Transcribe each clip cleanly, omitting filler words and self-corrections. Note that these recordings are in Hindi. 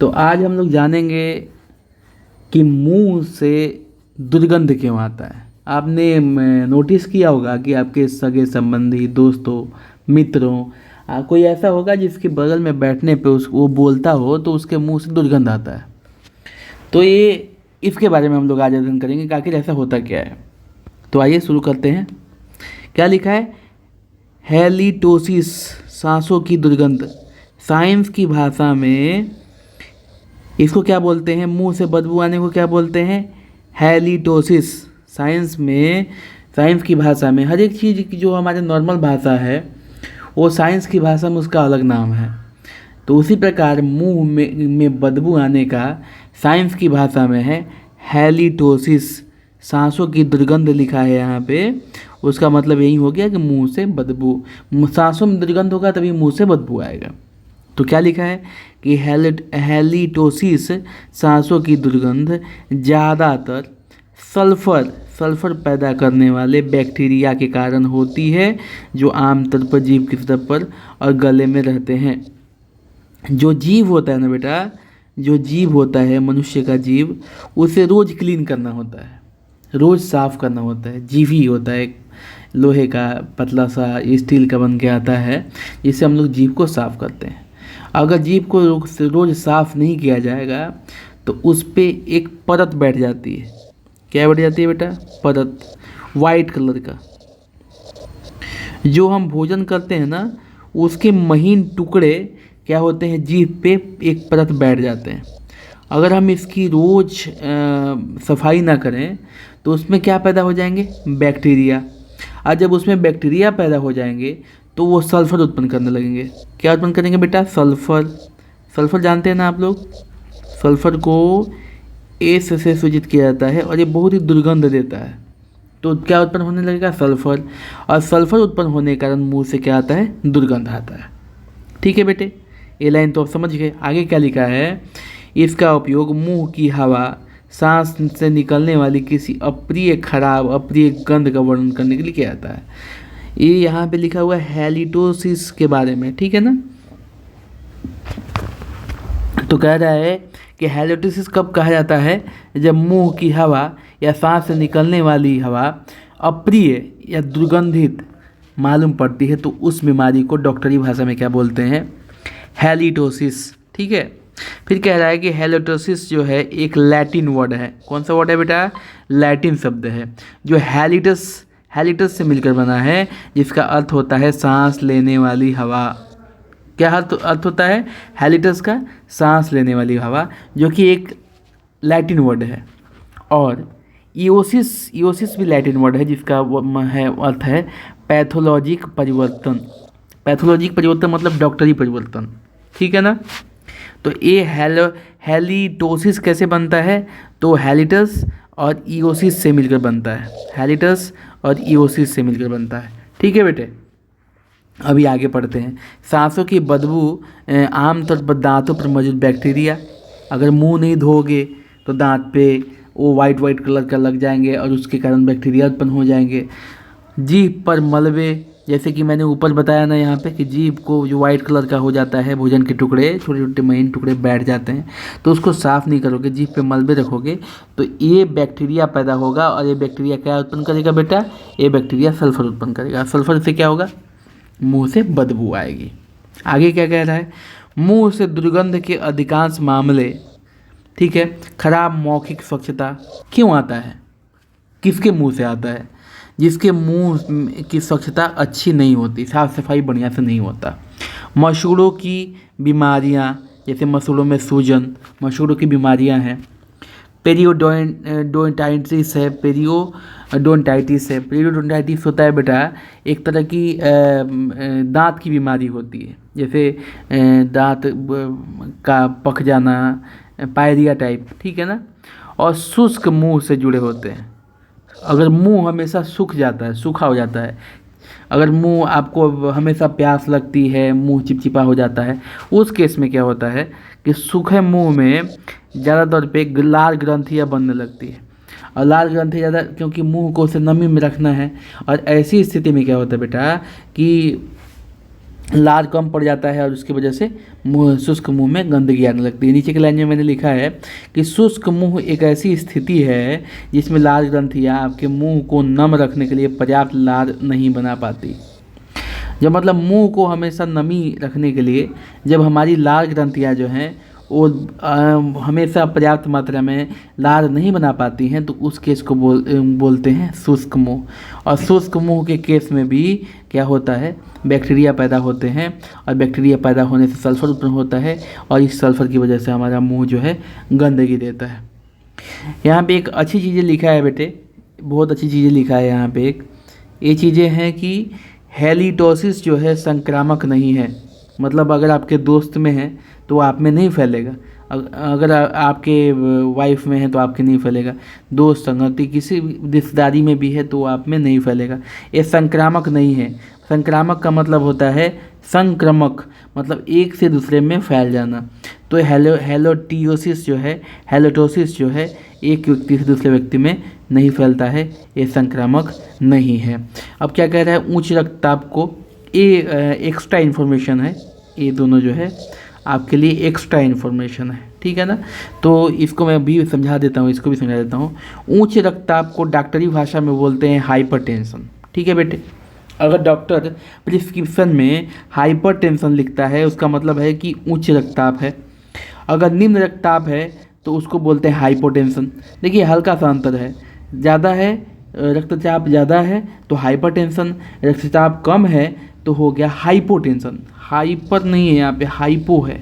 तो आज हम लोग जानेंगे कि मुंह से दुर्गंध क्यों आता है। आपने नोटिस किया होगा कि आपके सगे संबंधी, दोस्तों, मित्रों, कोई ऐसा होगा जिसके बगल में बैठने पे उस वो बोलता हो तो उसके मुंह से दुर्गंध आता है। तो ये इसके बारे में हम लोग आज अध्ययन करेंगे कि आखिर ऐसा होता क्या है। तो आइए शुरू करते हैं। क्या लिखा है? हेलिटोसिस, सांसों की दुर्गंध। साइंस की भाषा में इसको क्या बोलते हैं? मुंह से बदबू आने को क्या बोलते हैं? हेलिटोसिस। साइंस में, साइंस की भाषा में, हर एक चीज़ की जो हमारे नॉर्मल भाषा है वो साइंस की भाषा में उसका अलग नाम है। तो उसी प्रकार मुंह में बदबू आने का साइंस की भाषा में है हेलिटोसिस। सांसों की दुर्गंध लिखा है यहाँ पे, उसका मतलब यही हो गया कि मुंह से बदबू, सांसों में दुर्गंध होगा तभी मुंह से बदबू आएगा। तो क्या लिखा है कि हेलिटोसिस, सांसों की दुर्गंध, ज़्यादातर सल्फर पैदा करने वाले बैक्टीरिया के कारण होती है जो आमतौर पर जीभ की सतह पर और गले में रहते हैं। जो जीभ होता है ना बेटा, जो जीभ होता है मनुष्य का जीभ, उसे रोज़ क्लीन करना होता है, रोज़ साफ़ करना होता है। जीभ ही होता है लोहे का, पतला सा स्टील का बन के आता है, जिससे हम लोग जीभ को साफ़ करते हैं। अगर जीभ को रोज़ साफ़ नहीं किया जाएगा तो उस पर एक परत बैठ जाती है। क्या बैठ जाती है बेटा? परत, वाइट कलर का। जो हम भोजन करते हैं ना, उसके महीन टुकड़े क्या होते हैं, जीभ पे एक परत बैठ जाते हैं। अगर हम इसकी रोज़ सफाई ना करें तो उसमें क्या पैदा हो जाएंगे? बैक्टीरिया। और जब उसमें बैक्टीरिया पैदा हो जाएंगे तो वो सल्फ़र उत्पन्न करने लगेंगे। क्या उत्पन्न करेंगे बेटा? सल्फ़र। सल्फ़र जानते हैं ना आप लोग? सल्फ़र को एस से सूचित किया जाता है और ये बहुत ही दुर्गंध देता है। तो क्या उत्पन्न होने लगेगा? सल्फ़र। और सल्फ़र उत्पन्न होने के कारण मुंह से क्या आता है? दुर्गंध आता है। ठीक है बेटे, ये लाइन तो आप समझ गए। आगे क्या लिखा है? इसका उपयोग मुंह की हवा, सांस से निकलने वाली किसी अप्रिय गंध का वर्णन करने के लिए किया जाता है। ये यहाँ पे लिखा हुआ है हेलिटोसिस के बारे में, ठीक है ना। तो कह रहा है कि हेलिटोसिस कब कहा जाता है? जब मुंह की हवा या सांस से निकलने वाली हवा अप्रिय या दुर्गंधित मालूम पड़ती है तो उस बीमारी को डॉक्टरी भाषा में क्या बोलते हैं? हेलिटोसिस। ठीक है। फिर कह रहा है कि हेलिटोसिस जो है एक लैटिन वर्ड है। कौन सा वर्ड है बेटा? लैटिन शब्द है जो हेलिटस से मिलकर बना है, जिसका अर्थ होता है सांस लेने वाली हवा। क्या अर्थ होता है हेलिटस का? सांस लेने वाली हवा, जो कि एक लैटिन वर्ड है। और इओसिस भी लैटिन वर्ड है, जिसका अर्थ है पैथोलॉजिक परिवर्तन। पैथोलॉजिक परिवर्तन मतलब डॉक्टरी परिवर्तन। ठीक है ना। तो ये हेलिटोसिस कैसे बनता है? तो हेलिटस और इओसिस से मिलकर बनता है। हेलिटस और इओसिस से मिलकर बनता है। ठीक है बेटे, अभी आगे पढ़ते हैं। सांसों की बदबू आमतौर पर दांतों पर मौजूद बैक्टीरिया, अगर मुंह नहीं धोगे तो दांत पे वो वाइट कलर का लग जाएंगे और उसके कारण बैक्टीरिया उत्पन्न हो जाएंगे। जीभ पर मलबे, जैसे कि मैंने ऊपर बताया ना यहाँ पे कि जीभ को जो वाइट कलर का हो जाता है, भोजन के टुकड़े, छोटे छोटे महीन टुकड़े बैठ जाते हैं, तो उसको साफ़ नहीं करोगे, जीभ पे मलबे रखोगे तो ये बैक्टीरिया पैदा होगा। और ये बैक्टीरिया क्या उत्पन्न करेगा बेटा? ये बैक्टीरिया सल्फर उत्पन्न करेगा। सल्फर से क्या होगा? मुंह से बदबू आएगी। आगे क्या कह रहा है? मुंह से दुर्गंध के अधिकांश मामले, ठीक है, खराब मौखिक स्वच्छता क्यों आता है? किसके मुंह से आता है? जिसके मुंह की स्वच्छता अच्छी नहीं होती, साफ सफाई बढ़िया से नहीं होता। मसूड़ों की बीमारियां, जैसे मसूड़ों में सूजन, मसूड़ों की बीमारियां हैं। पेरियोडोंटाइटिस है। पेरियोडोंटाइटिस होता है बेटा एक तरह की दांत की बीमारी होती है, जैसे दांत का पक जाना, पायरिया टाइप। ठीक है ना। और शुष्क मुंह से जुड़े होते हैं। अगर मुंह हमेशा सूखा हो जाता है, अगर मुंह आपको हमेशा प्यास लगती है, मुंह चिपचिपा हो जाता है, उस केस में क्या होता है कि सूखे मुंह में ज़्यादा तौर पे लाल ग्रंथियाँ बनने लगती है। और लाल ग्रंथि ज़्यादा, क्योंकि मुंह को उसे नमी में रखना है। और ऐसी स्थिति में क्या होता है बेटा कि लार कम पड़ जाता है और उसकी वजह से मुँह शुष्क मुंह में गंदगी आने लगती है। नीचे के लाइन में मैंने लिखा है कि शुष्क मुंह एक ऐसी स्थिति है जिसमें लार ग्रंथियाँ आपके मुंह को नम रखने के लिए पर्याप्त लार नहीं बना पाती। जब मतलब मुंह को हमेशा नमी रखने के लिए जब हमारी लार ग्रंथियाँ जो हैं वो हमेशा पर्याप्त मात्रा में लार नहीं बना पाती हैं, तो उस केस को बोलते हैं शुष्क मुंह। और शुष्क मुंह के केस में भी क्या होता है, बैक्टीरिया पैदा होते हैं और बैक्टीरिया पैदा होने से सल्फर उत्पन्न होता है और इस सल्फर की वजह से हमारा मुंह जो है गंदगी देता है। यहाँ पे एक अच्छी चीज़ें लिखा है बेटे, बहुत अच्छी चीज़ें लिखा है यहाँ पे। एक ये चीज़ें हैं कि हैलिटोसिस जो है संक्रामक नहीं है, मतलब अगर आपके दोस्त में है तो आप में नहीं फैलेगा, अगर आपके वाइफ में है तो आपके नहीं फैलेगा, दोस्त संगति किसी रिश्तेदारी में भी है तो आप में नहीं फैलेगा। ये संक्रामक नहीं है। संक्रामक का मतलब होता है संक्रमक, मतलब एक से दूसरे में फैल जाना। तो हैलोटोसिस जो है एक व्यक्ति से दूसरे व्यक्ति में नहीं फैलता है, ये संक्रामक नहीं है। अब क्या कह रहा है, उच्च रक्तचाप को, ये एक्स्ट्रा इन्फॉर्मेशन है, ये दोनों जो है आपके लिए एक्स्ट्रा इन्फॉर्मेशन है, ठीक है ना। तो इसको मैं भी समझा देता हूँ, इसको भी समझा देता हूँ। उच्च रक्तचाप को डॉक्टरी भाषा में बोलते हैं हाइपरटेंशन, ठीक है बेटे। अगर डॉक्टर प्रिस्क्रिप्शन में हाइपरटेंशन लिखता है उसका मतलब है कि उच्च रक्तचाप है। अगर निम्न रक्तचाप है तो उसको बोलते हैं हाइपोटेंशन। देखिए हल्का सा अंतर है, ज़्यादा है रक्तचाप ज़्यादा है तो हाइपरटेंशन, रक्तचाप कम है तो हो गया हाइपोटेंशन। हाइपर नहीं है यहाँ पे, हाइपो है,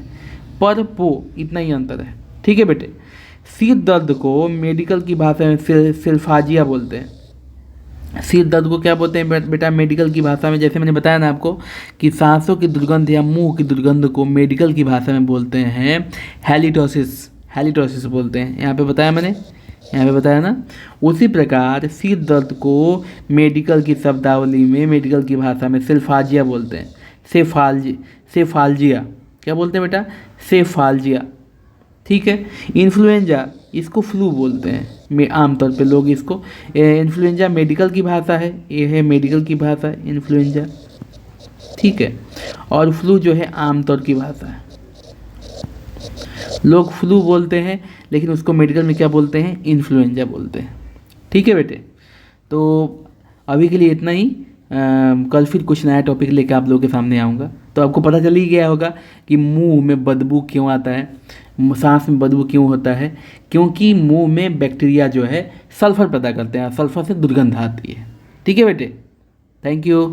पर पो, इतना ही अंतर है, ठीक है बेटे। सिर दर्द को मेडिकल की भाषा में सेल्फाजिया बोलते हैं। सिर दर्द को क्या बोलते हैं बेटा मेडिकल की भाषा में, जैसे मैंने बताया ना आपको कि सांसों की दुर्गंध या मुंह की दुर्गंध को मेडिकल की भाषा में बोलते हैं हैलिटोसिस बोलते हैं। यहाँ पे बताया मैंने, यहाँ पे बताया ना। उसी प्रकार सिर दर्द को मेडिकल की शब्दावली में, मेडिकल की भाषा में सेल्फाजिया बोलते हैं। सेफाल्जिया क्या बोलते हैं बेटा, सेफाल्जिया, ठीक है। इन्फ्लुएंजा इसको फ्लू बोलते हैं में आमतौर पे लोग इसको। इन्फ्लुएंजा मेडिकल की भाषा है, ये है मेडिकल की भाषा इन्फ्लुएंजा, ठीक है। और फ्लू जो है आमतौर की भाषा है, लोग फ्लू बोलते हैं लेकिन उसको मेडिकल में क्या बोलते हैं, इन्फ्लुएंजा बोलते हैं, ठीक है बेटे। तो अभी के लिए इतना ही, कल फिर कुछ नया टॉपिक लेकर आप लोगों के सामने आऊँगा। तो आपको पता चल ही गया होगा कि मुंह में बदबू क्यों आता है, सांस में बदबू क्यों होता है, क्योंकि मुंह में बैक्टीरिया जो है सल्फर पैदा करते हैं, सल्फर से दुर्गंध आती है, ठीक है बेटे। Thank you.